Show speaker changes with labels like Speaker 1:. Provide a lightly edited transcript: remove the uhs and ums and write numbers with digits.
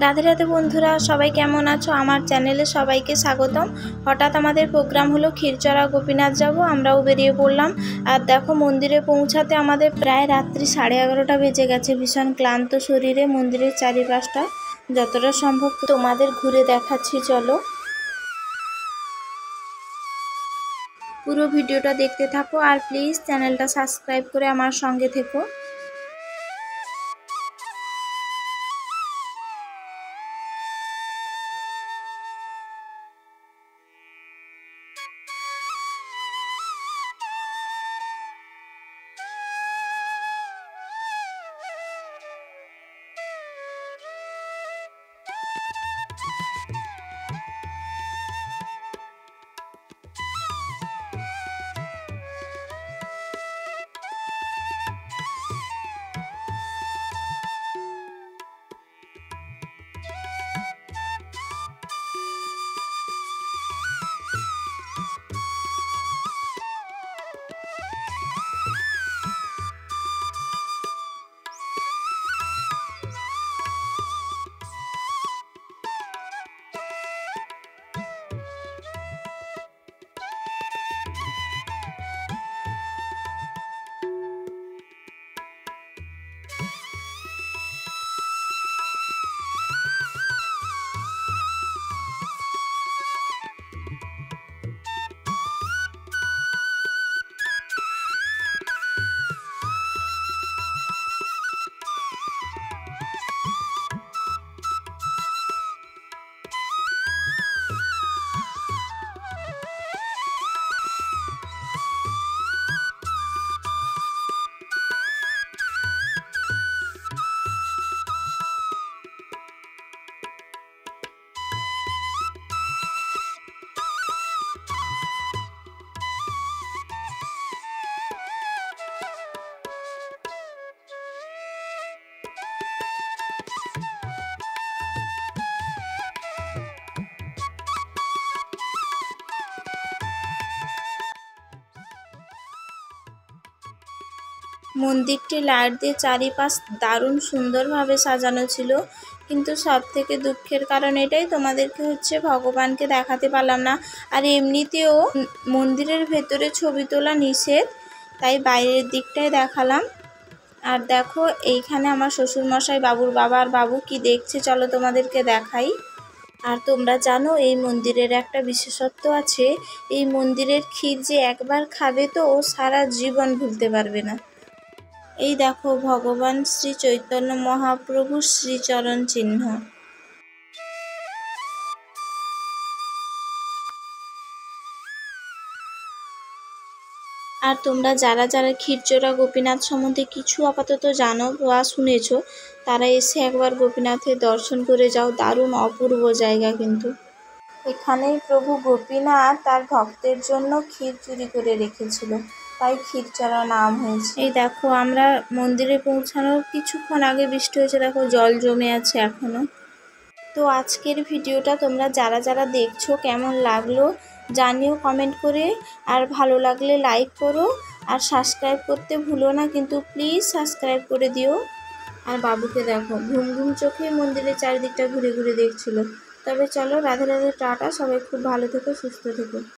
Speaker 1: রাধে রাধে বন্ধুরা, সবাই কেমন আছো? আমার চ্যানেলে সবাইকে স্বাগতম। হঠাৎ আমাদের প্রোগ্রাম হলো ক্ষীরচড়া গোপীনাথ যাব, আমরাও বেরিয়ে পড়লাম। আর দেখো, মন্দিরে পৌঁছাতে আমাদের প্রায় রাত্রি 11:30 বেজে গেছে। ভীষণ ক্লান্ত শরীরে মন্দিরের চারিপাশটা যতটা সম্ভব তোমাদের ঘুরে দেখাচ্ছি, চলো। পুরো ভিডিওটা দেখতে থাকো আর প্লিজ চ্যানেলটা সাবস্ক্রাইব করে আমার সঙ্গে থেকো। মন্দিরটি লাইট দিয়ে চারিপাশ দারুণ সুন্দরভাবে সাজানো ছিল, কিন্তু সব থেকে দুঃখের কারণ এটাই, তোমাদেরকে ভগবানকে দেখাতে পারলাম না। আর এমনিতেও মন্দিরের ভেতরে ছবি তোলা নিষেধ, তাই বাইরের দিকটাই দেখালাম। আর দেখো, এইখানে আমার শ্বশুরমশাই, বাবুর বাবা আর বাবু কি দেখছে, চলো তোমাদেরকে দেখাই। আর তোমরা জানো, এই মন্দিরের একটা বিশেষত্ব আছে। এই মন্দিরের ক্ষীর যে একবার খাবে তো ও সারা জীবন ভুলতে পারবে না। এই দেখো, ভগবান শ্রী চৈতন্য মহাপ্রভুর শ্রীচরণ চিহ্ন। আর তোমরা যারা যারা ক্ষীরচোরা গোপীনাথ সম্বন্ধে কিছু আপাতত জানো বা শুনেছো, তারা এসে একবার গোপীনাথের দর্শন করে যাও। দারুণ অপূর্ব জায়গা কিন্তু। এখানেই প্রভু গোপীনাথ তার ভক্তের জন্য ক্ষীর চুরি করে রেখেছিল, তাই ক্ষীরচড়া নাম হয়েছে। এই দেখো, আমরা মন্দিরে পৌঁছানোর কিছুক্ষণ আগে বৃষ্টি হয়েছে, দেখো জল জমে আছে এখনো। তো আজকের ভিডিওটা তোমরা যারা যারা দেখছো কেমন লাগলো জানিও কমেন্ট করে। আর ভালো লাগলে লাইক করো আর সাবস্ক্রাইব করতে ভুলো না, কিন্তু প্লিজ সাবস্ক্রাইব করে দিও। আর বাবুকে দেখো, ঘুম ঘুম চোখে মন্দিরের চারিদিকটা ঘুরে ঘুরে দেখছিল। তবে চলো, রাধে রাধে, টাটা, সবাই খুব ভালো থেকো, সুস্থ থেকো।